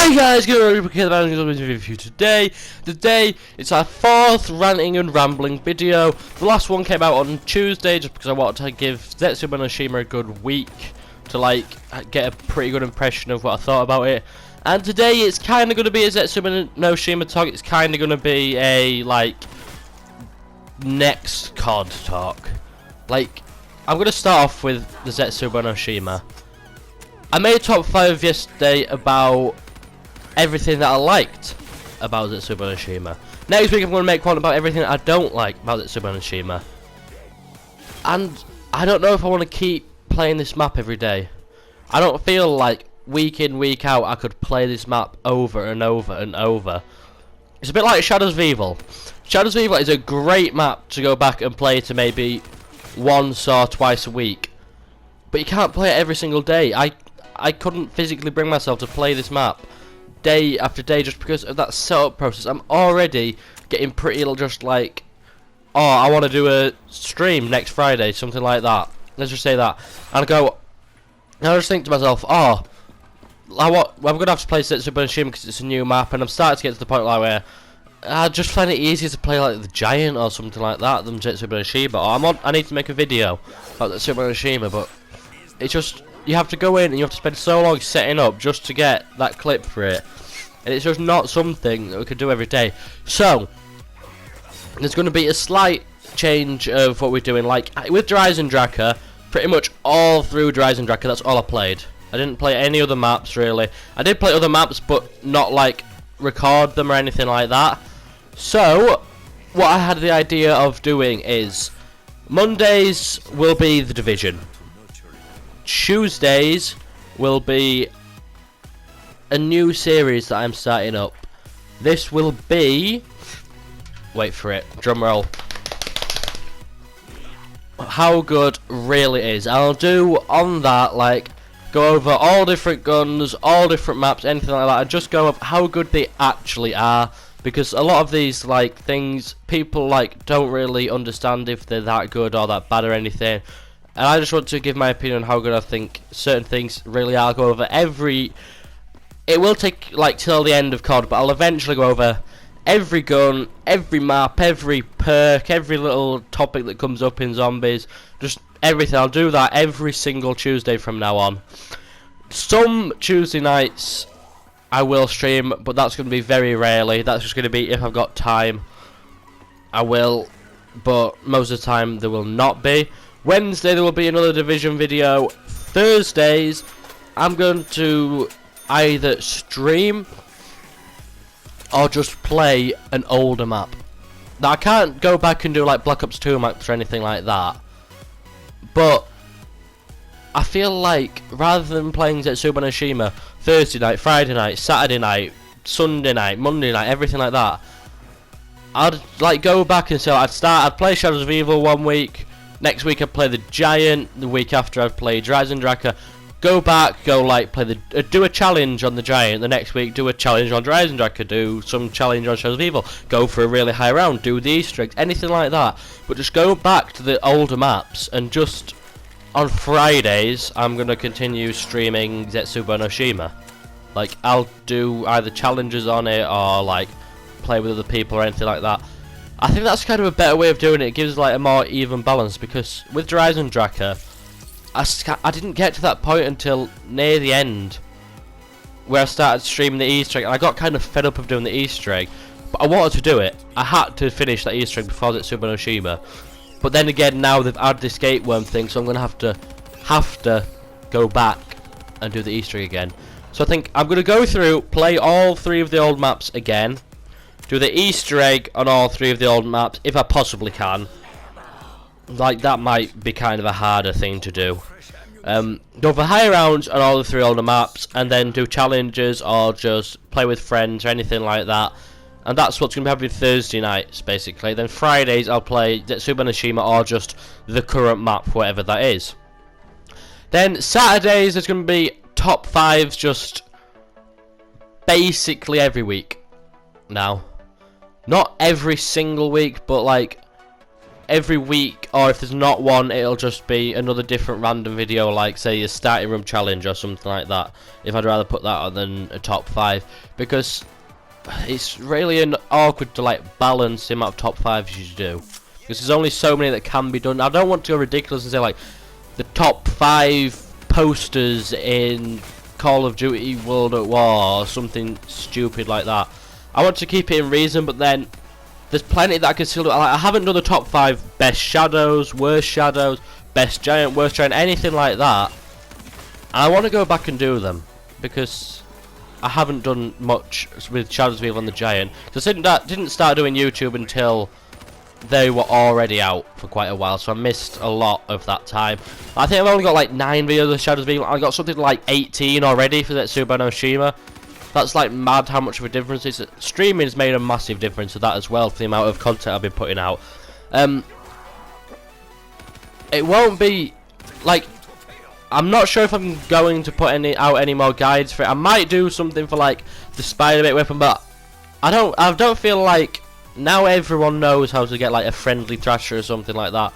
Hey guys, good review today. Today it's our 4th ranting and rambling video. The last one came out on Tuesday just because I wanted to give Zetsuba no Shima a good week to like get a pretty good impression of what I thought about it. And today it's kind of going to be a Zetsuba no Shima talk. It's kind of going to be a like next COD talk. Like I'm going to start off with the Zetsuba no Shima. I made a top 5 yesterday about everything that I liked about Zetsuba no Shima. Next week I'm going to make one about everything that I don't like about Zetsuba no Shima. And I don't know if I want to keep playing this map every day. I don't feel like week in, week out I could play this map over and over and over. It's a bit like Shadows of Evil. Shadows of Evil is a great map to go back and play to maybe once or twice a week. But you can't play it every single day. I couldn't physically bring myself to play this map day after day just because of that setup process. I'm already getting pretty just like, oh, I want to do a stream next Friday, something like that. Let's just say that. And I just think to myself, oh, I'm going to have to play Zetsuba no Shima because it's a new map, and I'm starting to get to the point like where I just find it easier to play like the Giant or something like that than Zetsuba no Shima. Or I need to make a video about Zetsuba no Shima, but it's just, you have to go in and you have to spend so long setting up just to get that clip for it, and it's just not something that we could do every day. So there's going to be a slight change of what we're doing. Like with Dryzen Draka, pretty much all through Dryzen Draka, that's all I played. I didn't play any other maps really. I did play other maps, but not like record them or anything like that. So what I had the idea of doing is Mondays will be The Division. Tuesdays will be a new series that I'm starting up. This will be, wait for it, drum roll, how good really is. I'll do on that, like, go over all different guns, all different maps, anything like that, and just go over how good they actually are, because a lot of these like things people like don't really understand if they're that good or that bad or anything. And I just want to give my opinion on how good I think certain things really are. I'll go over every... It will take like till the end of COD, but I'll eventually go over every gun, every map, every perk, every little topic that comes up in zombies. Just everything. I'll do that every single Tuesday from now on. Some Tuesday nights I will stream, but that's going to be very rarely. That's just going to be if I've got time. I will, but most of the time there will not be. Wednesday there will be another Division video. Thursdays I'm going to either stream or just play an older map. Now I can't go back and do like Black Ops 2 maps or anything like that, but I feel like rather than playing Zetsuba no Shima Thursday night, Friday night, Saturday night, Sunday night, Monday night, everything like that, I'd like go back and say I'd play Shadows of Evil one week. Next week I'd play the Giant. The week after I'd play Dryzen Draka. Go back, go like play the do a challenge on the Giant. The next week do a challenge on Dryzen Draka. Do some challenge on Shadows of Evil. Go for a really high round. Do the Easter eggs, anything like that. But just go back to the older maps, and just on Fridays I'm gonna continue streaming Zetsuba no Shima. Like I'll do either challenges on it or like play with other people or anything like that. I think that's kind of a better way of doing it. It gives like a more even balance, because with Dryzen Draka I didn't get to that point until near the end where I started streaming the Easter egg, and I got kind of fed up of doing the Easter egg, but I wanted to do it. I had to finish that Easter egg before Zetsuba no Shima. But then again, now they've added this Gateworm thing, so I'm gonna have to go back and do the Easter egg again. So I think I'm gonna go through, play all 3 of the old maps again, do the Easter egg on all 3 of the old maps if I possibly can. Like that might be kind of a harder thing to do. Go for high rounds on all the 3 older maps, and then do challenges or just play with friends or anything like that. And that's what's going to be happening Thursday nights basically. Then Fridays I'll play Zetsuba no Shima or just the current map, whatever that is. Then Saturdays there's going to be top 5s just basically every week now. Not every single week, but like every week, or if there's not one, it'll just be another different random video, like say a starting room challenge or something like that. If I'd rather put that on than a top 5, because it's really awkward to like balance the amount of top 5s you do, because there's only so many that can be done. I don't want to go ridiculous and say like the top 5 posters in Call of Duty World at War or something stupid like that. I want to keep it in reason, but then there's plenty that I can still do. Like, I haven't done the top 5 best shadows, worst shadows, best giant, worst giant, anything like that. And I want to go back and do them, because I haven't done much with Shadows Reveal on the giant. Because I didn't start doing YouTube until they were already out for quite a while, so I missed a lot of that time. I think I've only got like 9 videos of Shadows Reveal. I got something like 18 already for that Setsuba no Shima. That's like mad how much of a difference it is. Streaming's made a massive difference to that as well, for the amount of content I've been putting out. It won't be like, I'm not sure if I'm going to put out any more guides for it. I might do something for like the spider bait weapon, but I don't feel like now everyone knows how to get like a friendly thrasher or something like that.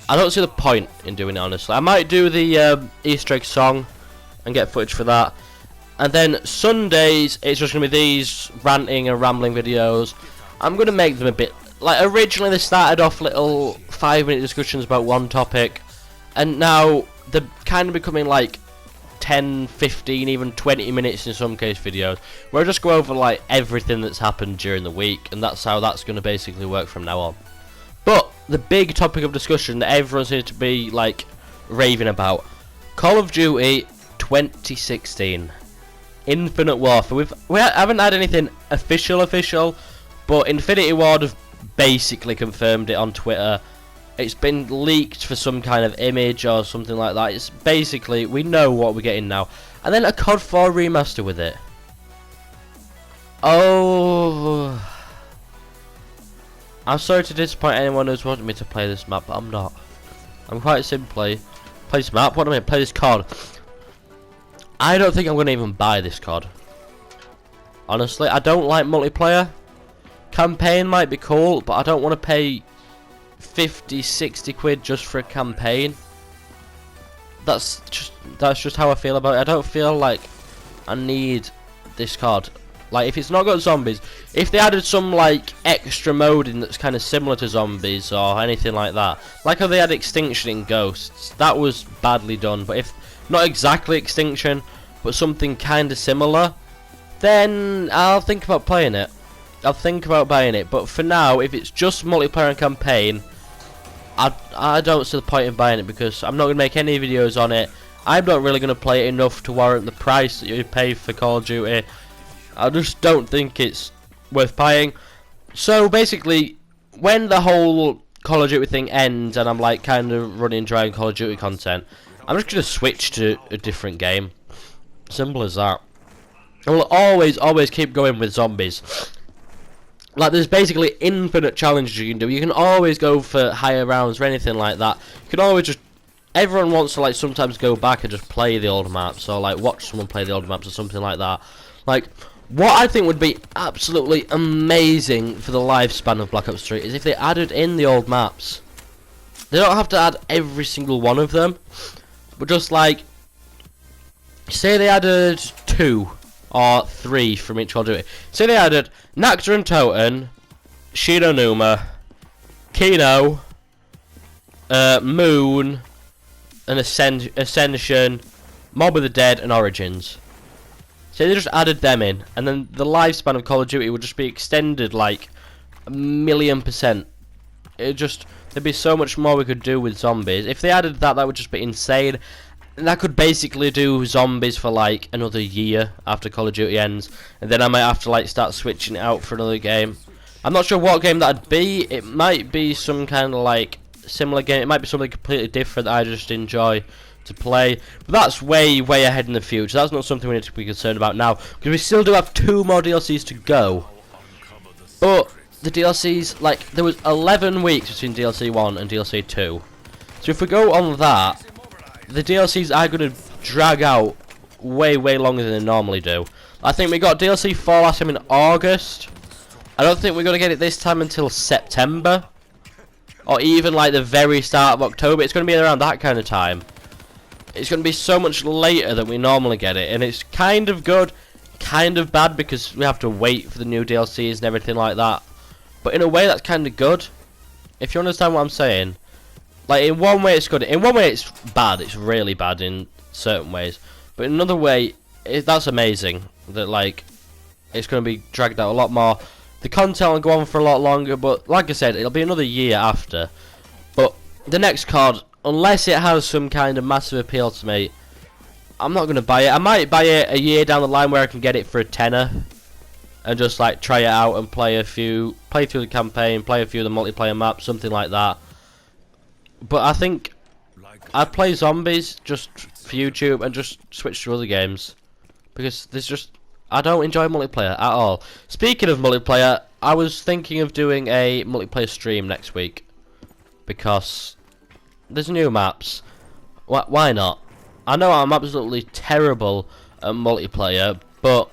I don't see the point in doing it, honestly. I might do the Easter egg song and get footage for that. And then Sundays, it's just going to be these ranting and rambling videos. I'm going to make them a bit... Like, originally they started off little 5-minute discussions about one topic. And now they're kind of becoming like 10, 15, even 20 minutes in some case videos. Where I just go over like everything that's happened during the week. And that's how that's going to basically work from now on. But the big topic of discussion that everyone seems to be like raving about. Call of Duty 2016. Infinite Warfare. We haven't had anything official, but Infinity Ward have basically confirmed it on Twitter. It's been leaked for some kind of image or something like that. It's basically, we know what we're getting now. And then a COD 4 remaster with it. Oh, I'm sorry to disappoint anyone who's wanted me to play this map, but I'm not. I'm quite simply play this map. What do I mean? Play this COD. I don't think I'm going to even buy this COD. Honestly, I don't like multiplayer. Campaign might be cool, but I don't want to pay 50, 60 quid just for a campaign. That's just how I feel about it. I don't feel like I need this COD. Like, if it's not got zombies, if they added some like extra mode in that's kind of similar to zombies or anything like that, like how they had Extinction in Ghosts, that was badly done. But if not exactly Extinction, but something kind of similar, then I'll think about playing it. I'll think about buying it. But for now, if it's just multiplayer and campaign, I don't see the point in buying it, because I'm not going to make any videos on it. I'm not really going to play it enough to warrant the price that you pay for Call of Duty. I just don't think it's worth buying. So basically, when the whole Call of Duty thing ends and I'm like kind of running dry on Call of Duty content, I'm just going to switch to a different game. Simple as that. I will always keep going with zombies. Like, there's basically infinite challenges you can do. You can always go for higher rounds or anything like that. You can always just... Everyone wants to like sometimes go back and just play the old maps, or like watch someone play the old maps or something like that. Like, what I think would be absolutely amazing for the lifespan of Black Ops 3 is if they added in the old maps. They don't have to add every single one of them, but just like, say they added 2 or 3 from each Call of Duty. Say they added Nakta and Toten, Shinonuma, Kino, Moon, and Ascension, Mob of the Dead, and Origins. So they just added them in, and then the lifespan of Call of Duty would just be extended like 1,000,000%. There'd be so much more we could do with zombies. If they added that, that would just be insane. And that could basically do zombies for like another year after Call of Duty ends, and then I might have to like start switching it out for another game. I'm not sure what game that'd be. It might be some kind of like similar game. It might be something completely different that I just enjoy to play. But that's way ahead in the future. That's not something we need to be concerned about now, because we still do have 2 more DLCs to go. But the DLCs, like, there was 11 weeks between DLC 1 and DLC 2. So if we go on that, the DLCs are going to drag out way longer than they normally do. I think we got DLC 4 last time in August. I don't think we're going to get it this time until September. or even like the very start of October. It's going to be around that kind of time. It's going to be so much later than we normally get it, and it's kind of good, kind of bad, because we have to wait for the new DLCs and everything like that. But in a way, that's kind of good, if you understand what I'm saying. Like, in one way it's good, in one way it's bad, it's really bad in certain ways. But in another way, that's amazing, that like, it's going to be dragged out a lot more. The content will go on for a lot longer, but like I said, it'll be another year after. But the next COD, unless it has some kind of massive appeal to me, I'm not going to buy it. I might buy it a year down the line where I can get it for a tenner and just like try it out and play through the campaign, play a few of the multiplayer maps, something like that. But I think I'd play Zombies just for YouTube and just switch to other games, because I don't enjoy multiplayer at all. Speaking of multiplayer, I was thinking of doing a multiplayer stream next week, because there's new maps. Why not? I know I'm absolutely terrible at multiplayer, but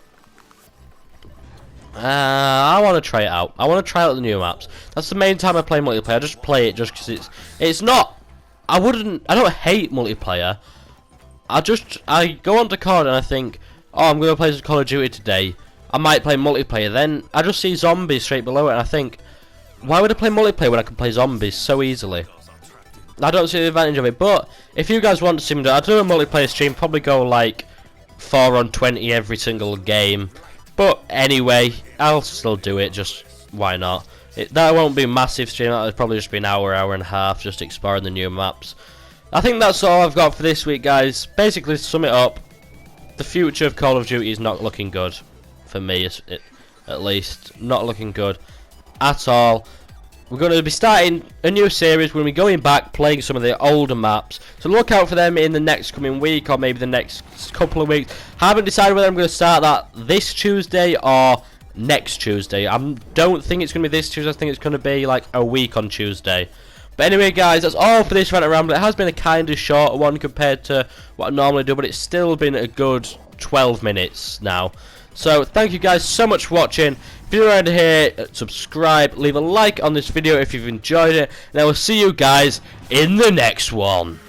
I want to try it out. I want to try out the new maps. That's the main time I play multiplayer. I just play it just because it's not. I don't hate multiplayer. I go onto COD and I think, oh, I'm going to play some Call of Duty today. I might play multiplayer. Then I just see Zombies straight below it, and I think, why would I play multiplayer when I can play Zombies so easily? I don't see the advantage of it. But if you guys want to see me do, I'll do a multiplayer stream. Probably go like 4 on 20 every single game. But anyway, I'll still do it. Just why not? That won't be a massive stream. That'll probably just be an hour and a half, just exploring the new maps. I think that's all I've got for this week, guys. Basically, to sum it up, the future of Call of Duty is not looking good for me, at least. Not looking good at all. We're going to be starting a new series when we're going back, playing some of the older maps. So look out for them in the next coming week, or maybe the next couple of weeks. Haven't decided whether I'm going to start that this Tuesday or next Tuesday. I don't think it's going to be this Tuesday. I think it's going to be like a week on Tuesday. But anyway, guys, that's all for this Rant and Ramble. It has been a kind of short one compared to what I normally do, but it's still been a good 12 minutes now. So thank you guys so much for watching. If you're around here, subscribe, leave a like on this video if you've enjoyed it, and I will see you guys in the next one.